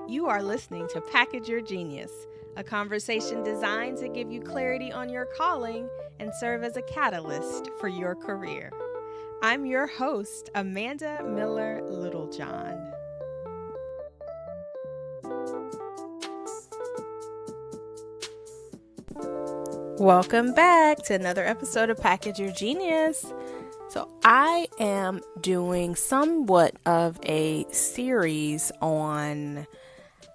You are listening to Package Your Genius, a conversation designed to give you clarity on your calling and serve as a catalyst for your career. I'm your host, Amanda Miller Littlejohn. Welcome back to another episode of Package Your Genius. So I am doing somewhat of a series on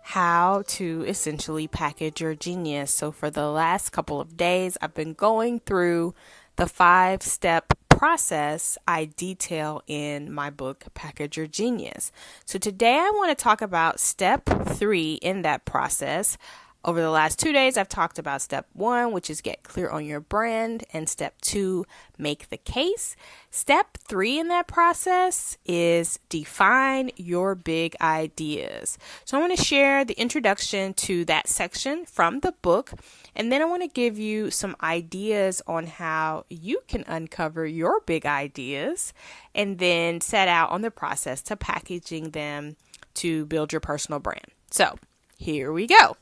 how to essentially package your genius. So for the last couple of days, I've been going through the 5-step process I detail in my book, Package Your Genius. So today I want to talk about step 3 in that process. Over the last 2 days, I've talked about step 1, which is get clear on your brand, and step 2, make the case. Step 3 in that process is define your big ideas. So I want to share the introduction to that section from the book, and then I want to give you some ideas on how you can uncover your big ideas, and then set out on the process to packaging them to build your personal brand. So here we go.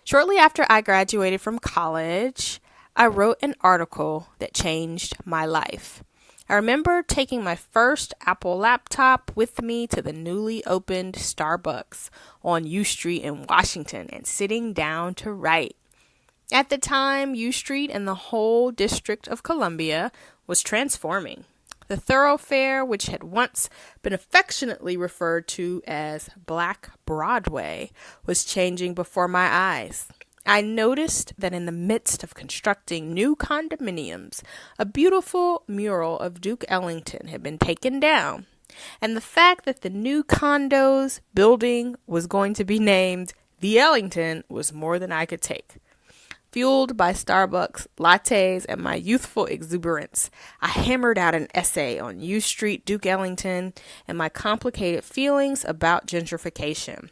Shortly after I graduated from college, I wrote an article that changed my life. I remember taking my first Apple laptop with me to the newly opened Starbucks on U Street in Washington and sitting down to write. At the time, U Street and the whole District of Columbia was transforming. The thoroughfare, which had once been affectionately referred to as Black Broadway, was changing before my eyes. I noticed that in the midst of constructing new condominiums, a beautiful mural of Duke Ellington had been taken down, and the fact that the new condos building was going to be named The Ellington was more than I could take. Fueled by Starbucks lattes and my youthful exuberance, I hammered out an essay on U Street, Duke Ellington, and my complicated feelings about gentrification.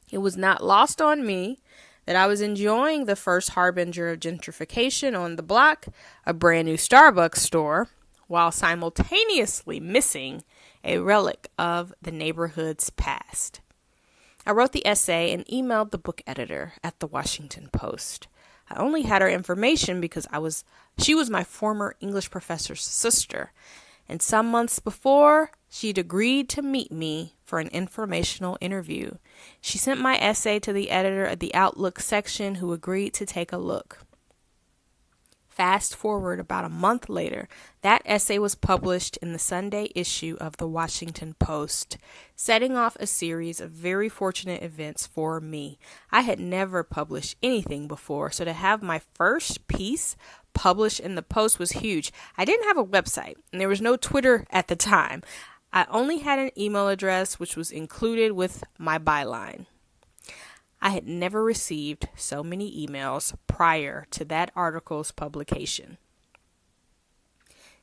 It was not lost on me that I was enjoying the first harbinger of gentrification on the block, a brand new Starbucks store, while simultaneously missing a relic of the neighborhood's past. I wrote the essay and emailed the book editor at the Washington Post. I only had her information because she was my former English professor's sister, and some months before, she'd agreed to meet me for an informational interview. She sent my essay to the editor at the Outlook section, who agreed to take a look. Fast forward about a month later, that essay was published in the Sunday issue of the Washington Post, setting off a series of very fortunate events for me. I had never published anything before, so to have my first piece published in the Post was huge. I didn't have a website, and there was no Twitter at the time. I only had an email address, which was included with my byline. I had never received so many emails prior to that article's publication.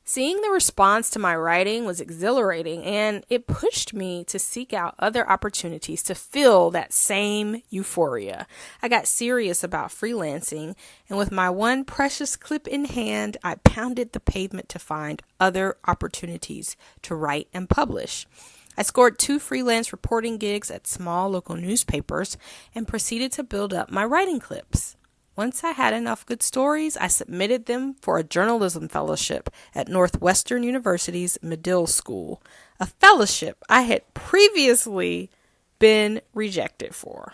Seeing the response to my writing was exhilarating, and it pushed me to seek out other opportunities to feel that same euphoria. I got serious about freelancing, and with my one precious clip in hand, I pounded the pavement to find other opportunities to write and publish. I scored 2 freelance reporting gigs at small local newspapers and proceeded to build up my writing clips. Once I had enough good stories, I submitted them for a journalism fellowship at Northwestern University's Medill School, a fellowship I had previously been rejected for.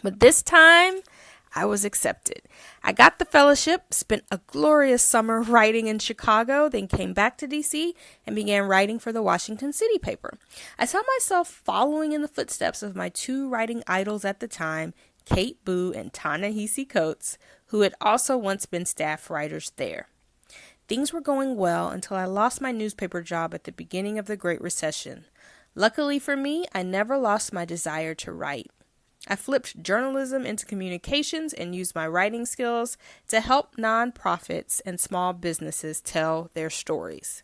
But this time, I was accepted. I got the fellowship, spent a glorious summer writing in Chicago, then came back to DC and began writing for the Washington City paper. I saw myself following in the footsteps of my 2 writing idols at the time, Kate Boo and Ta-Nehisi Coates, who had also once been staff writers there. Things were going well until I lost my newspaper job at the beginning of the Great Recession. Luckily for me, I never lost my desire to write. I flipped journalism into communications and used my writing skills to help nonprofits and small businesses tell their stories.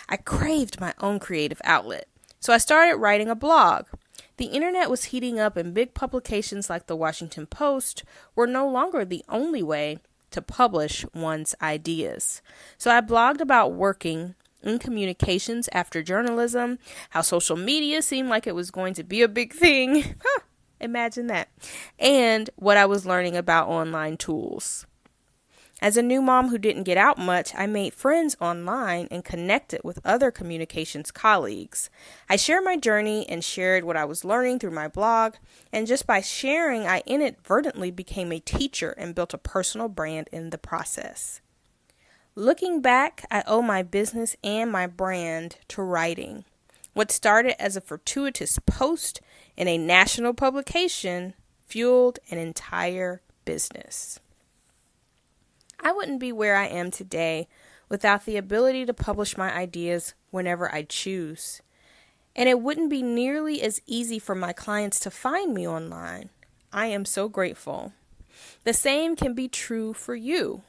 I craved my own creative outlet, so I started writing a blog. The internet was heating up, and big publications like the Washington Post were no longer the only way to publish one's ideas. So I blogged about working in communications after journalism, how social media seemed like it was going to be a big thing. Imagine that. And what I was learning about online tools. As a new mom who didn't get out much, I made friends online and connected with other communications colleagues. I shared my journey and shared what I was learning through my blog, and just by sharing, I inadvertently became a teacher and built a personal brand in the process. Looking back, I owe my business and my brand to writing. What started as a fortuitous post in a national publication fueled an entire business. I wouldn't be where I am today without the ability to publish my ideas whenever I choose. And it wouldn't be nearly as easy for my clients to find me online. I am so grateful. The same can be true for you.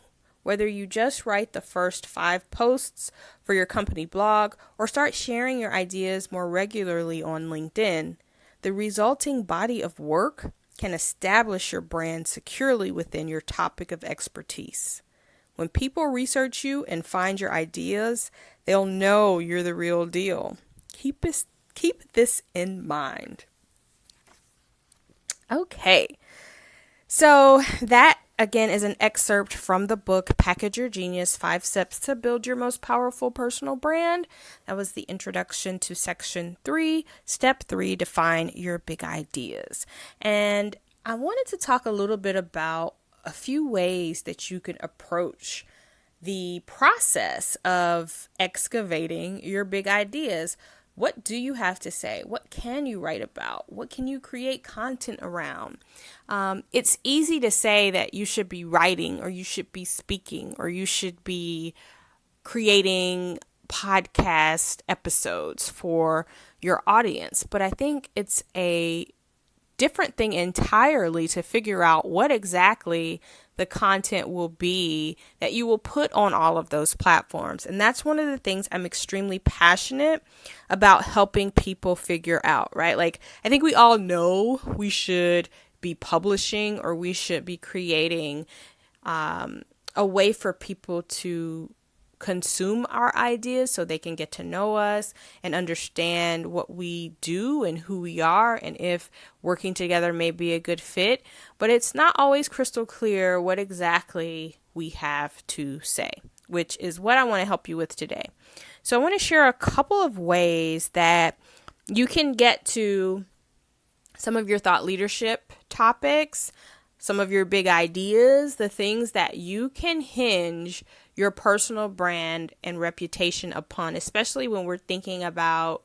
Whether you just write the first 5 posts for your company blog or start sharing your ideas more regularly on LinkedIn, the resulting body of work can establish your brand securely within your topic of expertise. When people research you and find your ideas, they'll know you're the real deal. Keep this in mind. Okay, so that again is an excerpt from the book Package Your Genius, 5 Steps to Build Your Most Powerful Personal Brand. That was the introduction to section 3. Step 3, define your big ideas. And I wanted to talk a little bit about a few ways that you can approach the process of excavating your big ideas. What do you have to say? What can you write about? What can you create content around? It's easy to say that you should be writing or you should be speaking or you should be creating podcast episodes for your audience. But I think it's a different thing entirely to figure out what exactly the content will be that you will put on all of those platforms. And that's one of the things I'm extremely passionate about helping people figure out, right? Like, I think we all know we should be publishing or we should be creating a way for people to consume our ideas so they can get to know us and understand what we do and who we are and if working together may be a good fit. But it's not always crystal clear what exactly we have to say, which is what I want to help you with today. So I want to share a couple of ways that you can get to some of your thought leadership topics, some of your big ideas, the things that you can hinge your personal brand and reputation upon, especially when we're thinking about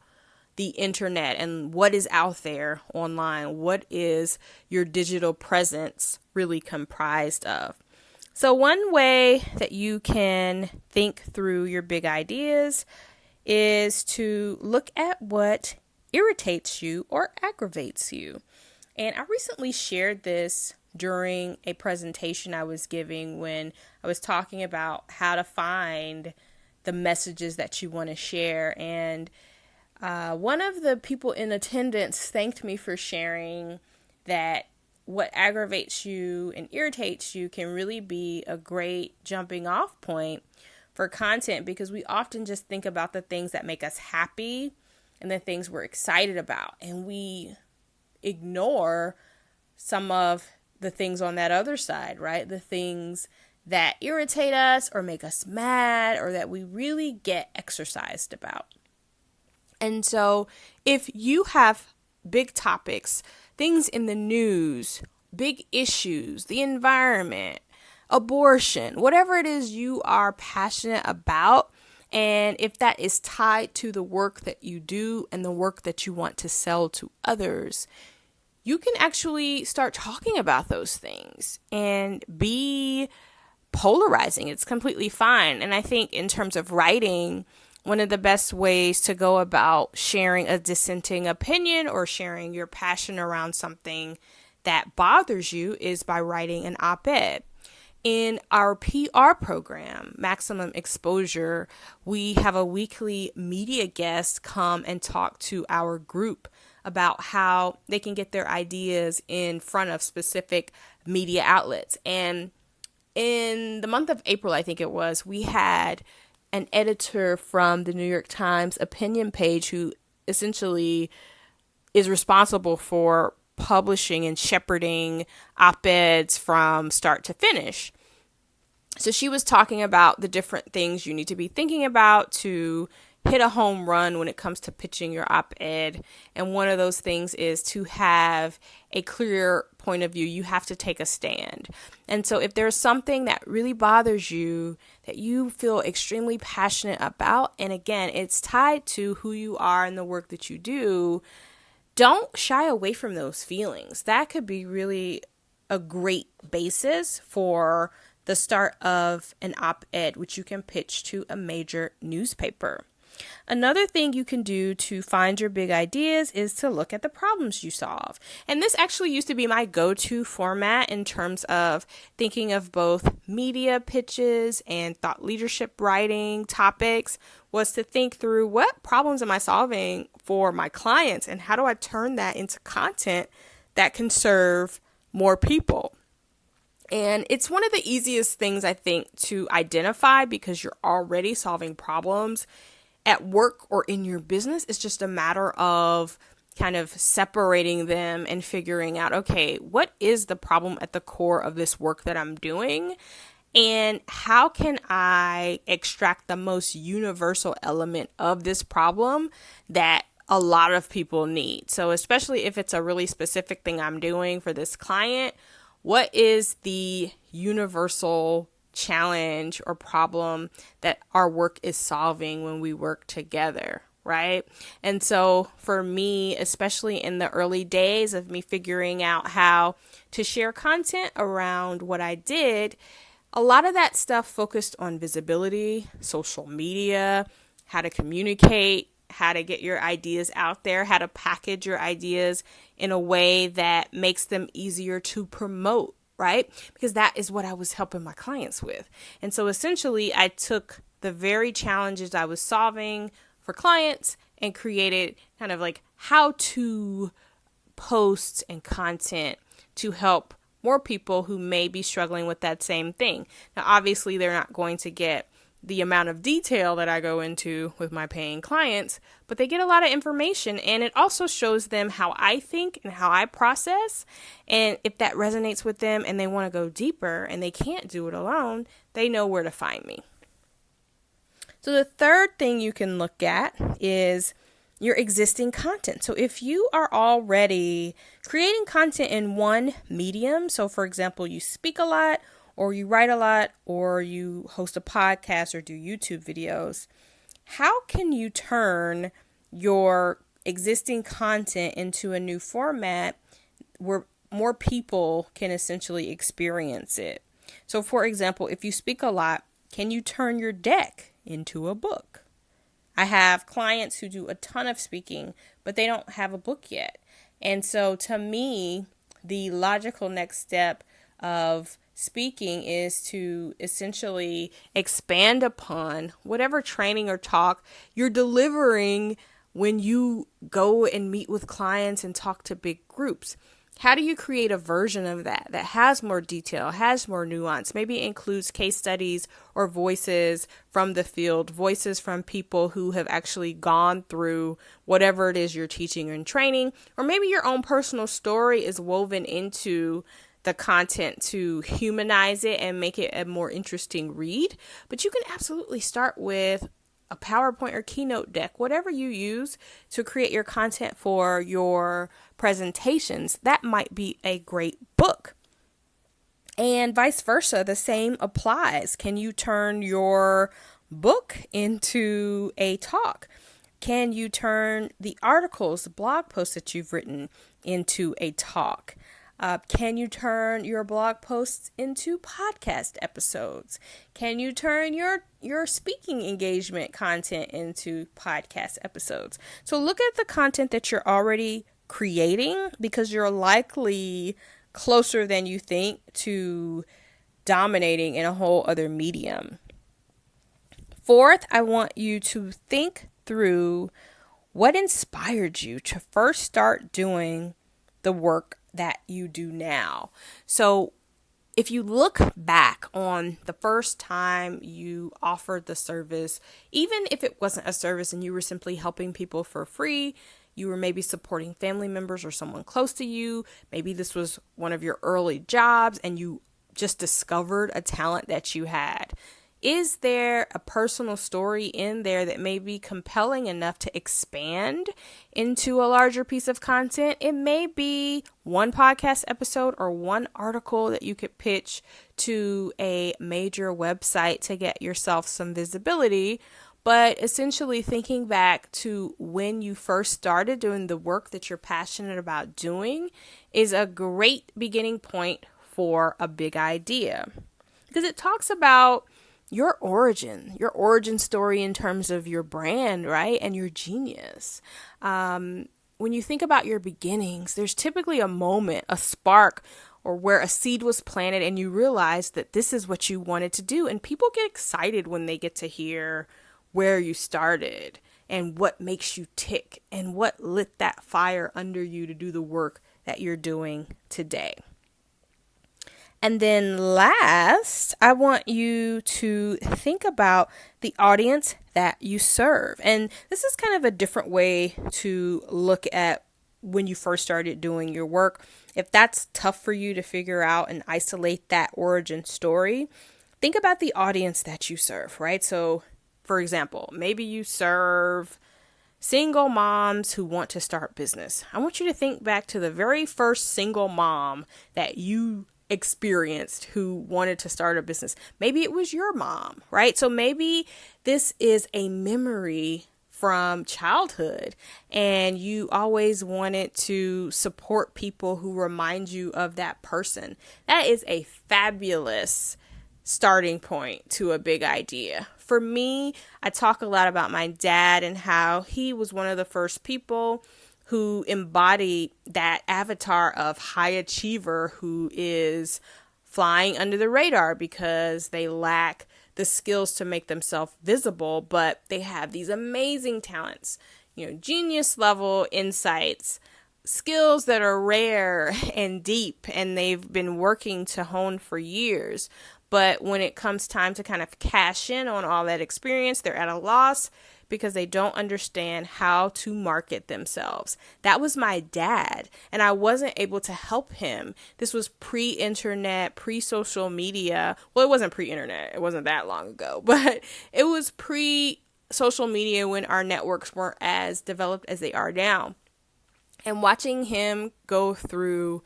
the internet and what is out there online. What is your digital presence really comprised of? So one way that you can think through your big ideas is to look at what irritates you or aggravates you. And I recently shared this during a presentation I was giving when I was talking about how to find the messages that you want to share. And one of the people in attendance thanked me for sharing that what aggravates you and irritates you can really be a great jumping off point for content, because we often just think about the things that make us happy and the things we're excited about, and we ignore some of the things on that other side, right? The things that irritate us or make us mad or that we really get exercised about. And so if you have big topics, things in the news, big issues, the environment, abortion, whatever it is you are passionate about, and if that is tied to the work that you do and the work that you want to sell to others, you can actually start talking about those things and be polarizing. It's completely fine. And I think in terms of writing, one of the best ways to go about sharing a dissenting opinion or sharing your passion around something that bothers you is by writing an op-ed. In our PR program, Maximum Exposure, we have a weekly media guest come and talk to our group about how they can get their ideas in front of specific media outlets. And in the month of April, I think it was, we had an editor from the New York Times opinion page who essentially is responsible for publishing and shepherding op-eds from start to finish. So she was talking about the different things you need to be thinking about to hit a home run when it comes to pitching your op-ed. And one of those things is to have a clear point of view. You have to take a stand. And so if there's something that really bothers you, that you feel extremely passionate about, and again, it's tied to who you are and the work that you do, don't shy away from those feelings. That could be really a great basis for the start of an op-ed, which you can pitch to a major newspaper. Another thing you can do to find your big ideas is to look at the problems you solve. And this actually used to be my go-to format in terms of thinking of both media pitches and thought leadership writing topics, was to think through what problems am I solving for my clients and how do I turn that into content that can serve more people. And it's one of the easiest things, I think, to identify because you're already solving problems at work or in your business. It's just a matter of kind of separating them and figuring out, okay, what is the problem at the core of this work that I'm doing? And how can I extract the most universal element of this problem that a lot of people need? So especially if it's a really specific thing I'm doing for this client, what is the universal challenge or problem that our work is solving when we work together, right? And so for me, especially in the early days of me figuring out how to share content around what I did, a lot of that stuff focused on visibility, social media, how to communicate, how to get your ideas out there, how to package your ideas in a way that makes them easier to promote, right? Because that is what I was helping my clients with. And so essentially I took the very challenges I was solving for clients and created kind of like how-to posts and content to help more people who may be struggling with that same thing. Now, obviously, they're not going to get the amount of detail that I go into with my paying clients, but they get a lot of information, and it also shows them how I think and how I process. And if that resonates with them and they want to go deeper and they can't do it alone, they know where to find me. So the third thing you can look at is your existing content. So if you are already creating content in one medium, so for example, you speak a lot, or you write a lot, or you host a podcast or do YouTube videos, how can you turn your existing content into a new format where more people can essentially experience it? So for example, if you speak a lot, can you turn your deck into a book? I have clients who do a ton of speaking, but they don't have a book yet. And so to me, the logical next step of speaking is to essentially expand upon whatever training or talk you're delivering when you go and meet with clients and talk to big groups. How do you create a version of that has more detail, has more nuance, maybe includes case studies or voices from the field, voices from people who have actually gone through whatever it is you're teaching and training, or maybe your own personal story is woven into the content to humanize it and make it a more interesting read. But you can absolutely start with a PowerPoint or Keynote deck, whatever you use to create your content for your presentations. That might be a great book. And vice versa, the same applies. Can you turn your book into a talk? Can you turn the articles, the blog posts that you've written into a talk? Can you turn your blog posts into podcast episodes? Can you turn your speaking engagement content into podcast episodes? So look at the content that you're already creating, because you're likely closer than you think to dominating in a whole other medium. Fourth, I want you to think through what inspired you to first start doing the work that you do now. So if you look back on the first time you offered the service, even if it wasn't a service and you were simply helping people for free, you were maybe supporting family members or someone close to you. Maybe this was one of your early jobs and you just discovered a talent that you had. Is there a personal story in there that may be compelling enough to expand into a larger piece of content? It may be one podcast episode or one article that you could pitch to a major website to get yourself some visibility. But essentially thinking back to when you first started doing the work that you're passionate about doing is a great beginning point for a big idea. Because it talks about your origin story in terms of your brand, right? And your genius. When you think about your beginnings, there's typically a moment, a spark, or where a seed was planted and you realize that this is what you wanted to do. And people get excited when they get to hear where you started and what makes you tick and what lit that fire under you to do the work that you're doing today. And then last, I want you to think about the audience that you serve. And this is kind of a different way to look at when you first started doing your work. If that's tough for you to figure out and isolate that origin story, think about the audience that you serve, right? So, for example, maybe you serve single moms who want to start business. I want you to think back to the very first single mom that you experienced who wanted to start a business. Maybe it was your mom, right? So maybe this is a memory from childhood and you always wanted to support people who remind you of that person. That is a fabulous starting point to a big idea. For me, I talk a lot about my dad and how he was one of the first people who embodied that avatar of high achiever who is flying under the radar because they lack the skills to make themselves visible, but they have these amazing talents, genius level insights, skills that are rare and deep, and they've been working to hone for years. But when it comes time to kind of cash in on all that experience, they're at a loss because they don't understand how to market themselves. That was my dad, and I wasn't able to help him. This was pre-internet, pre-social media. Well, it wasn't pre-internet. It wasn't that long ago, but it was pre-social media when our networks weren't as developed as they are now. And watching him go through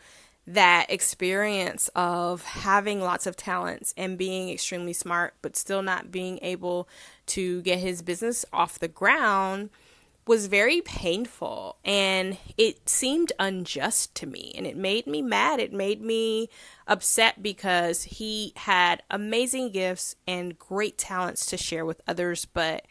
that experience of having lots of talents and being extremely smart, but still not being able to get his business off the ground was very painful. And it seemed unjust to me. And it made me mad. It made me upset because he had amazing gifts and great talents to share with others, but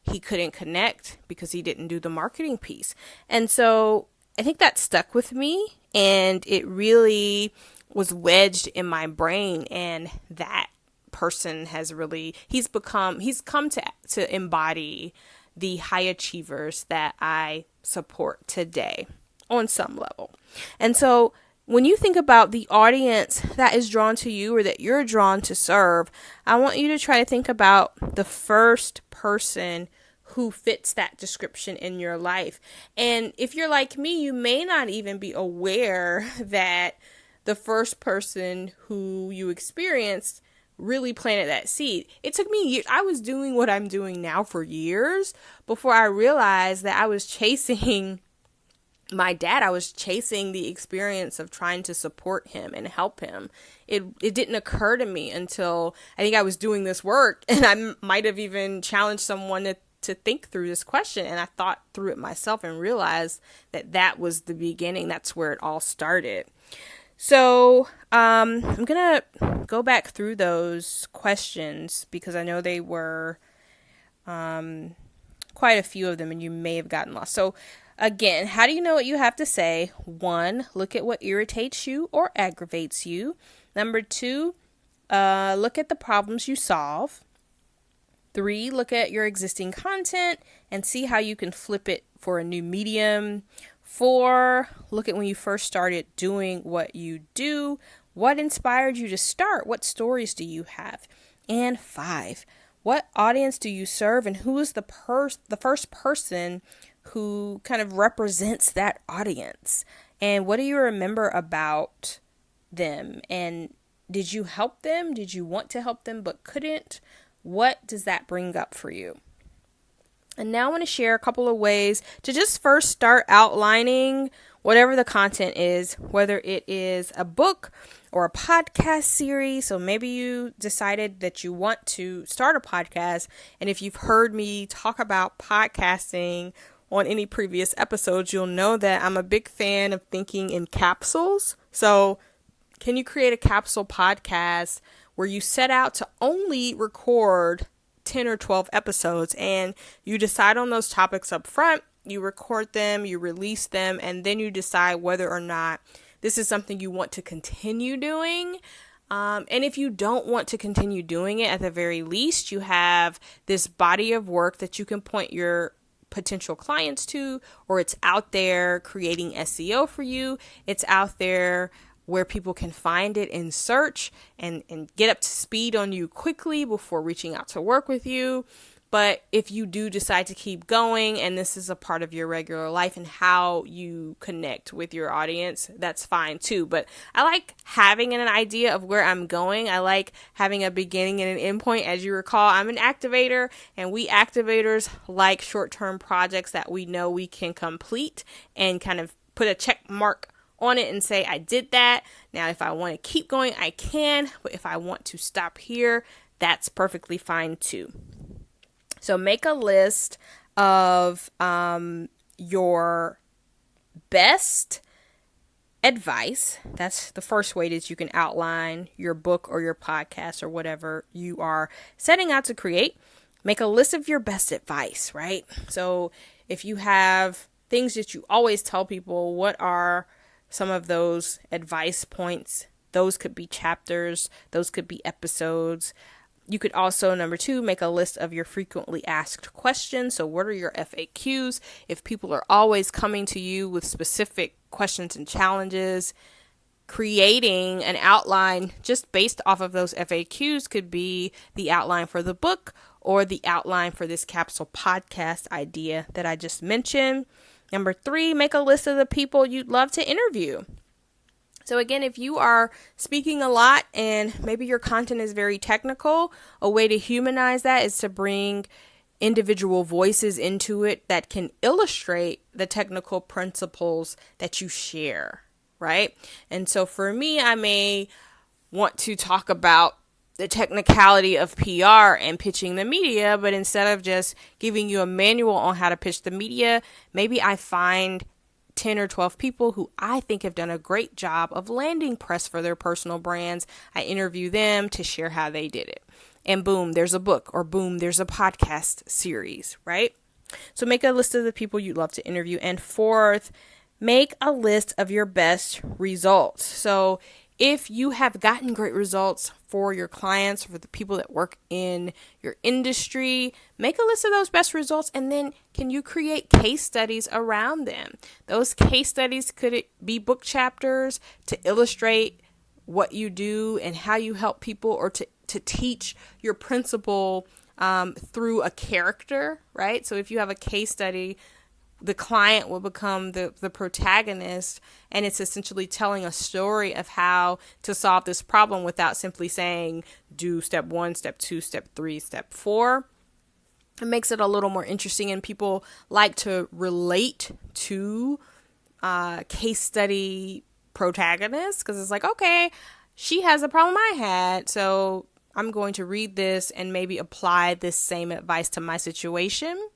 he couldn't connect because he didn't do the marketing piece. And so I think that stuck with me, and it really was wedged in my brain, and that person has really, he's come to embody the high achievers that I support today on some level. And so when you think about the audience that is drawn to you or that you're drawn to serve, I want you to try to think about the first person who fits that description in your life. And if you're like me, you may not even be aware that the first person who you experienced really planted that seed. It took me years. I was doing what I'm doing now for years before I realized that I was chasing my dad. I was chasing the experience of trying to support him and help him. It didn't occur to me until I think I was doing this work, and I might have even challenged someone to think through this question, and I thought through it myself and realized that that was the beginning. That's where it all started. So I'm gonna go back through those questions because I know they were quite a few of them and you may have gotten lost. So again, how do you know what you have to say? 1, look at what irritates you or aggravates you. Number 2, look at the problems you solve. 3, look at your existing content and see how you can flip it for a new medium. 4, look at when you first started doing what you do. What inspired you to start? What stories do you have? And 5, what audience do you serve, and who is the first person who kind of represents that audience? And what do you remember about them? And did you help them? Did you want to help them but couldn't? What does that bring up for you? And now I want to share a couple of ways to just first start outlining whatever the content is, whether it is a book or a podcast series. So maybe you decided that you want to start a podcast. And if you've heard me talk about podcasting on any previous episodes, you'll know that I'm a big fan of thinking in capsules. So can you create a capsule podcast where you set out to only record 10 or 12 episodes, and you decide on those topics up front, you record them, you release them, and then you decide whether or not this is something you want to continue doing. And if you don't want to continue doing it, at the very least, you have this body of work that you can point your potential clients to, or it's out there creating SEO for you. It's out there where people can find it in search and get up to speed on you quickly before reaching out to work with you. But if you do decide to keep going and this is a part of your regular life and how you connect with your audience, that's fine too. But I like having an idea of where I'm going. I like having a beginning and an end point. As you recall, I'm an activator, and we activators like short-term projects that we know we can complete and kind of put a check mark on it and say, I did that. Now, if I want to keep going, I can. But if I want to stop here, that's perfectly fine too. So make a list of your best advice. That's the first way that you can outline your book or your podcast or whatever you are setting out to create. Make a list of your best advice, right? So if you have things that you always tell people, what are some of those advice points? Those could be chapters. Those could be episodes. You could also, number 2, make a list of your frequently asked questions. So what are your FAQs? If people are always coming to you with specific questions and challenges, creating an outline just based off of those FAQs could be the outline for the book or the outline for this capsule podcast idea that I just mentioned. Number 3, make a list of the people you'd love to interview. So again, if you are speaking a lot and maybe your content is very technical, a way to humanize that is to bring individual voices into it that can illustrate the technical principles that you share, right? And so for me, I may want to talk about the technicality of PR and pitching the media, but instead of just giving you a manual on how to pitch the media, maybe I find 10 or 12 people who I think have done a great job of landing press for their personal brands. I interview them to share how they did it. And boom, there's a book, or boom, there's a podcast series, right? So make a list of the people you'd love to interview. And 4th, make a list of your best results. So if you have gotten great results for your clients, for the people that work in your industry, make a list of those best results, and then can you create case studies around them? Those case studies could be book chapters to illustrate what you do and how you help people, or to teach your principle through a character, right? So if you have a case study, the client will become the protagonist, and it's essentially telling a story of how to solve this problem without simply saying, do step 1, step 2, step 3, step 4. It makes it a little more interesting, and people like to relate to case study protagonists because it's like, okay, she has a problem I had, so I'm going to read this and maybe apply this same advice to my situation.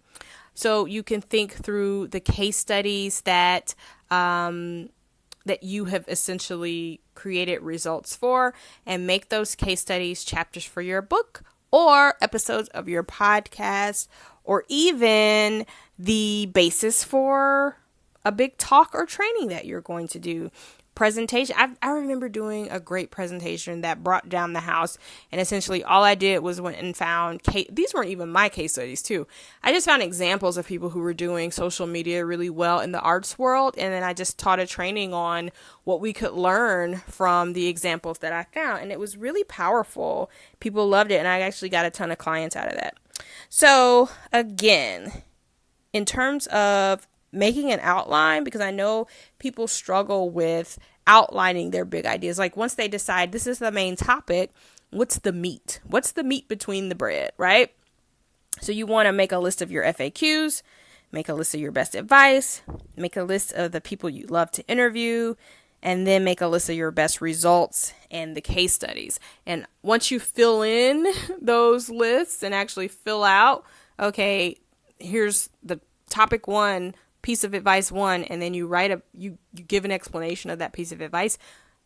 So you can think through the case studies that you have essentially created results for, and make those case studies chapters for your book or episodes of your podcast, or even the basis for a big talk or training that you're going to do. presentation. I remember doing a great presentation that brought down the house, and essentially all I did was went and found these weren't even my case studies too. I just found examples of people who were doing social media really well in the arts world, and then I just taught a training on what we could learn from the examples that I found, and it was really powerful. People loved it, and I actually got a ton of clients out of that. So again, in terms of making an outline, because I know people struggle with outlining their big ideas. Like once they decide this is the main topic, what's the meat? What's the meat between the bread, right? So you want to make a list of your FAQs, make a list of your best advice, make a list of the people you love to interview, and then make a list of your best results and the case studies. And once you fill in those lists and actually fill out, okay, here's the topic 1, piece of advice 1, and then you you give an explanation of that piece of advice,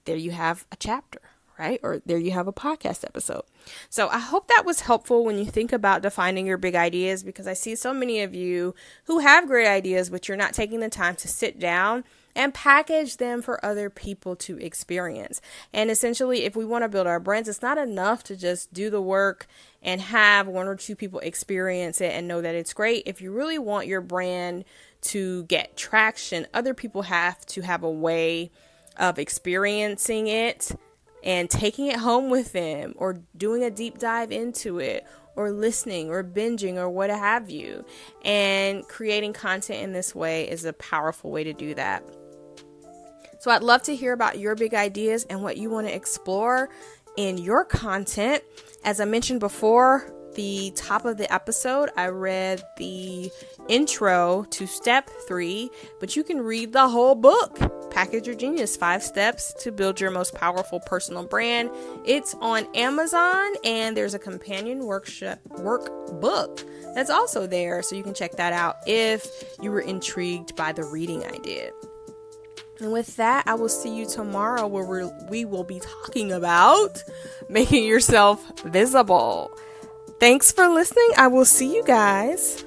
there you have a chapter, right? Or there you have a podcast episode. So I hope that was helpful when you think about defining your big ideas, because I see so many of you who have great ideas, but you're not taking the time to sit down and package them for other people to experience. And essentially, if we want to build our brands, it's not enough to just do the work and have 1 or 2 people experience it and know that it's great. If you really want your brand to get traction, other people have to have a way of experiencing it and taking it home with them, or doing a deep dive into it, or listening or binging or what have you. And creating content in this way is a powerful way to do that. So I'd love to hear about your big ideas and what you want to explore in your content. As I mentioned before, the top of the episode, I read the intro to step 3, but you can read the whole book, Package Your Genius, 5 Steps to Build Your Most Powerful Personal Brand. It's on Amazon, and there's a companion workbook that's also there, so you can check that out if you were intrigued by the reading I did. And with that, I will see you tomorrow, where we will be talking about making yourself visible. Thanks for listening. I will see you guys